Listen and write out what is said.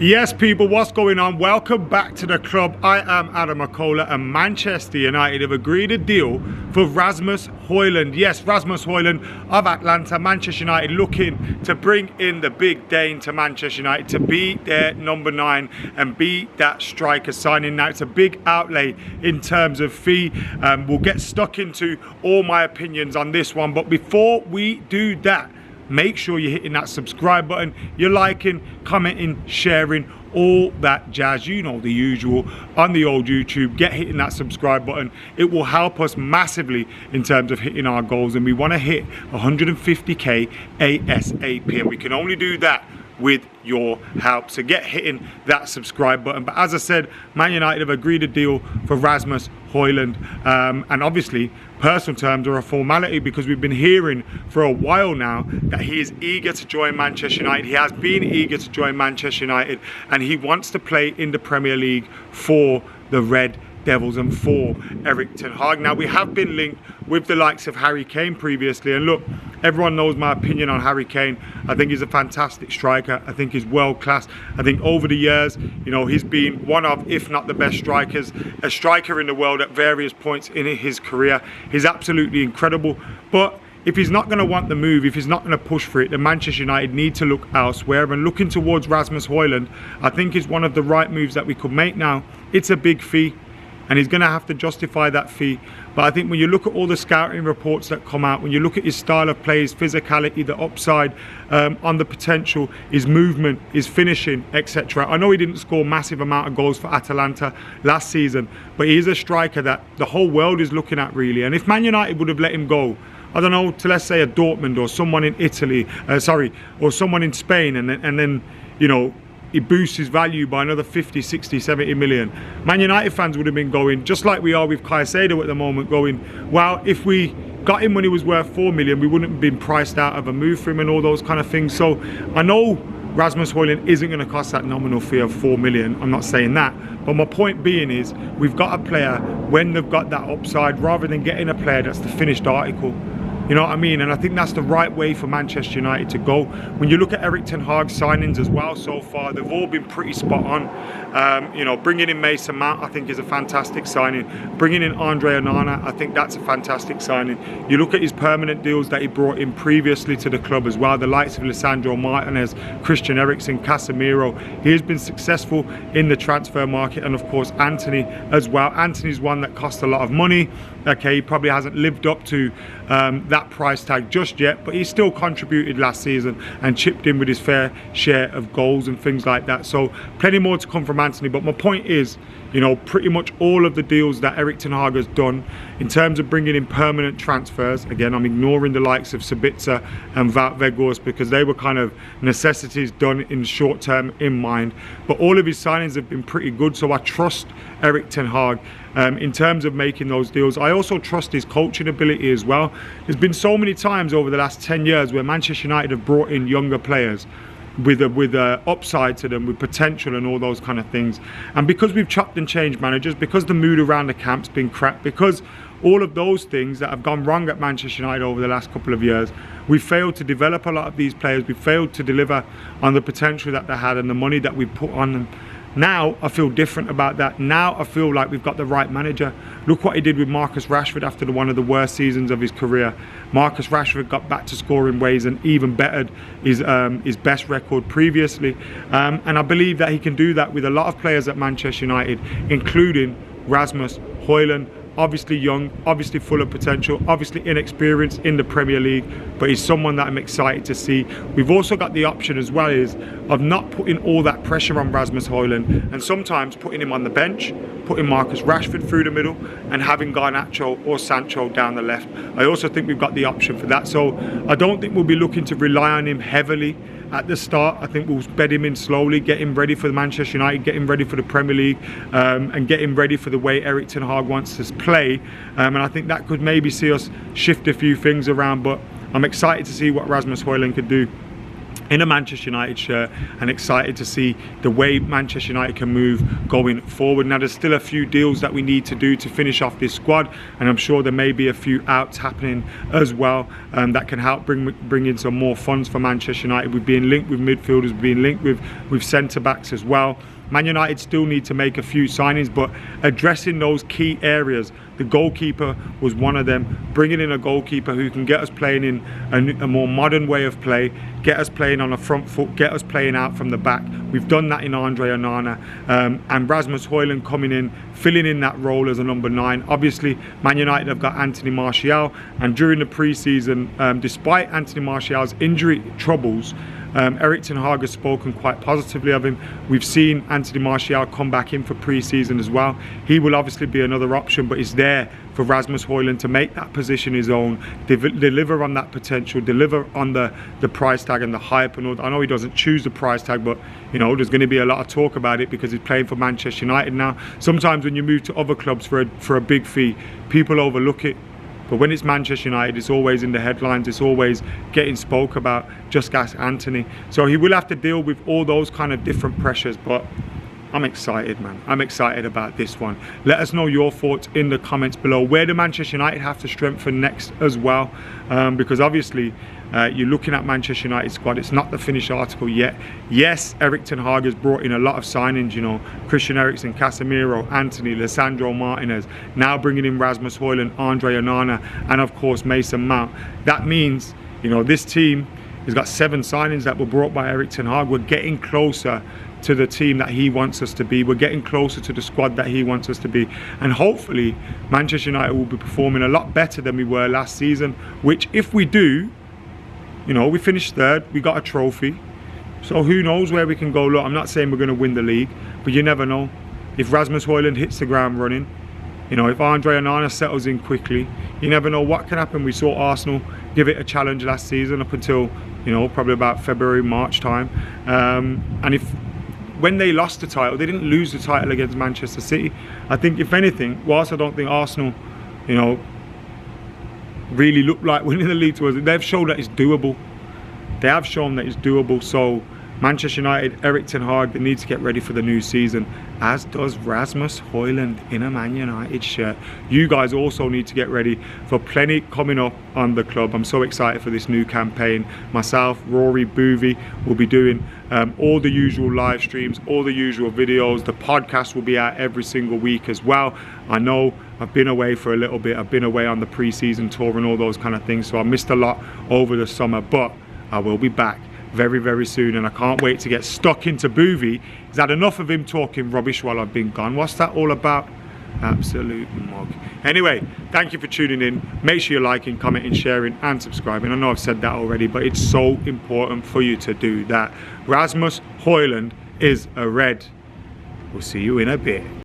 Yes, people, what's going on? Welcome back to the club. I am Adam McKola, and Manchester United have agreed a deal for Rasmus Hojlund. Yes, Rasmus Hojlund of Atalanta. Manchester United looking to bring in the big Dane to Manchester United to be their number 9 and be that striker signing. Now, it's a big outlay in terms of fee. We'll get stuck into all my opinions on this one, but before we do that, make sure you're hitting that subscribe button, you're liking, commenting, sharing, all that jazz, you know, the usual on the old YouTube. Get hitting that subscribe button. It will help us massively in terms of hitting our goals, and we want to hit 150k ASAP, and we can only do that with your help. So get hitting that subscribe button. But as I said, Man United have agreed a deal for Rasmus Hojlund, and obviously personal terms are a formality because we've been hearing for a while now that he is eager to join Manchester United. He has been eager to join Manchester United, and he wants to play in the Premier League for the Red Devils and for Erik ten Hag. Now, we have been linked with the likes of Harry Kane previously, and look, everyone knows my opinion on Harry Kane. I think he's a fantastic striker. I think he's world class. I think over the years, you know, he's been one of, if not the best strikers, a striker in the world at various points in his career. He's absolutely incredible. But if he's not going to want the move, if he's not going to push for it, then Manchester United need to look elsewhere. And looking towards Rasmus Hojlund, I think is one of the right moves that we could make now. It's a big fee, and he's going to have to justify that fee. But I think when you look at all the scouting reports that come out, when you look at his style of play, his physicality, the upside on the potential, his movement, his finishing, etc. I know he didn't score massive amount of goals for Atalanta last season, but he is a striker that the whole world is looking at, really. And if Man United would have let him go, I don't know, to let's say a Dortmund or someone in Italy, or someone in Spain, and then, you know, he boosts his value by another 50, 60, 70 million. Man United fans would have been going, just like we are with Caicedo at the moment, going, well, if we got him when he was worth 4 million, we wouldn't have been priced out of a move for him and all those kind of things. So I know Rasmus Hojlund isn't going to cost that nominal fee of 4 million. I'm not saying that. But my point being is, we've got a player when they've got that upside, rather than getting a player that's the finished article. You know what I mean? And I think that's the right way for Manchester United to go. When you look at Erik ten Hag's signings as well so far, they've all been pretty spot on. You know, bringing in Mason Mount, I think, is a fantastic signing. Bringing in Andre Onana, I think that's a fantastic signing. You look at his permanent deals that he brought in previously to the club as well, the likes of Lisandro Martinez, Christian Eriksen, Casemiro. He has been successful in the transfer market, and of course Antony as well. Antony's one that cost a lot of money. Okay, he probably hasn't lived up to that price tag just yet, but he still contributed last season and chipped in with his fair share of goals and things like that. So plenty more to come from Antony. But my point is, you know, pretty much all of the deals that Erik ten Hag has done in terms of bringing in permanent transfers, again, I'm ignoring the likes of Sabitzer and Wout Weghorst because they were kind of necessities done in short term in mind, but all of his signings have been pretty good. So I trust Erik ten Hag in terms of making those deals. I also trust his coaching ability as well. There's been so many times over the last 10 years where Manchester United have brought in younger players with a upside to them, with potential and all those kind of things. And because we've chopped and changed managers, because the mood around the camp's been crap, because all of those things that have gone wrong at Manchester United over the last couple of years, we failed to develop a lot of these players. We failed to deliver on the potential that they had and the money that we put on them. Now I feel different about that. Now I feel like we've got the right manager. Look what he did with Marcus Rashford after one of the worst seasons of his career. Marcus Rashford got back to scoring ways and even bettered his best record previously. And I believe that he can do that with a lot of players at Manchester United, including Rasmus Hojlund. Obviously young, obviously full of potential, obviously inexperienced in the Premier League, but he's someone that I'm excited to see. We've also got the option as well of not putting all that pressure on Rasmus Hojlund and sometimes putting him on the bench, putting Marcus Rashford through the middle and having Garnacho or Sancho down the left. I also think we've got the option for that. So I don't think we'll be looking to rely on him heavily at the start. I think we'll bed him in slowly, get him ready for Manchester United, get him ready for the Premier League, and get him ready for the way Erik ten Hag wants to play. And I think that could maybe see us shift a few things around, but I'm excited to see what Rasmus Hojlund could do. in a Manchester United shirt, and excited to see the way Manchester United can move going forward. Now, there's still a few deals that we need to do to finish off this squad, and I'm sure there may be a few outs happening as well that can help bring in some more funds for Manchester United. We're being linked with midfielders, we're being linked with centre backs as well. Man United still need to make a few signings, but addressing those key areas. The goalkeeper was one of them. Bringing in a goalkeeper who can get us playing in a more modern way of play, get us playing on a front foot, get us playing out from the back. We've done that in Andre Onana, and Rasmus Hojlund coming in, filling in that role as a number 9. Obviously, Man United have got Anthony Martial, and during the pre-season, despite Anthony Martial's injury troubles, Erik ten Hag has spoken quite positively of him. We've seen Anthony Martial come back in for pre-season as well. He will obviously be another option, but it's there for Rasmus Hojlund to make that position his own, deliver on that potential, deliver on the price tag and the hype and all. I know he doesn't choose the price tag, but you know, there's going to be a lot of talk about it because he's playing for Manchester United now. Sometimes when you move to other clubs for a big fee, people overlook it. But when it's Manchester United, it's always in the headlines, it's always getting spoke about. Just ask Anthony. So he will have to deal with all those kind of different pressures, but I'm excited, man. I'm excited about this one. Let us know your thoughts in the comments below. Where do Manchester United have to strengthen next as well? Because obviously, you're looking at Manchester United squad. It's not the finished article yet. Yes, Erik ten Hag has brought in a lot of signings, you know, Christian Eriksen, Casemiro, Anthony, Lisandro Martinez, now bringing in Rasmus Hojlund, Andre Onana, and of course Mason Mount. That means, you know, this team has got 7 signings that were brought by Erik ten Hag. We're getting closer to the team that he wants us to be. We're getting closer to the squad that he wants us to be, and hopefully Manchester United will be performing a lot better than we were last season, which if we do, you know, we finished 3rd, we got a trophy, so who knows where we can go. Look, I'm not saying we're going to win the league, but you never know. If Rasmus Hojlund hits the ground running, you know, if Andre Onana settles in quickly, you never know what can happen. We saw Arsenal give it a challenge last season up until, you know, probably about February, March time, and when they lost the title, they didn't lose the title against Manchester City. I think, if anything, whilst I don't think Arsenal, you know, really look like winning the league to us, they've shown that it's doable. They have shown that it's doable. So Manchester United, Erik ten Hag, they need to get ready for the new season, as does Rasmus Hojlund in a Man United shirt. You guys also need to get ready for plenty coming up on the club. I'm so excited for this new campaign. Myself, Rory, Buvey will be doing all the usual live streams, all the usual videos. The podcast will be out every single week as well. I know I've been away for a little bit. I've been away on the pre-season tour and all those kind of things, so I missed a lot over the summer, but I will be back very, very soon, and I can't wait to get stuck into Buvey. Is that enough of him talking rubbish while I've been gone? What's that all about? Absolute mug. Anyway, thank you for tuning in. Make sure you're liking, commenting, sharing and subscribing. I know I've said that already, but it's so important for you to do that. Rasmus Hojlund is a red. We'll see you in a bit.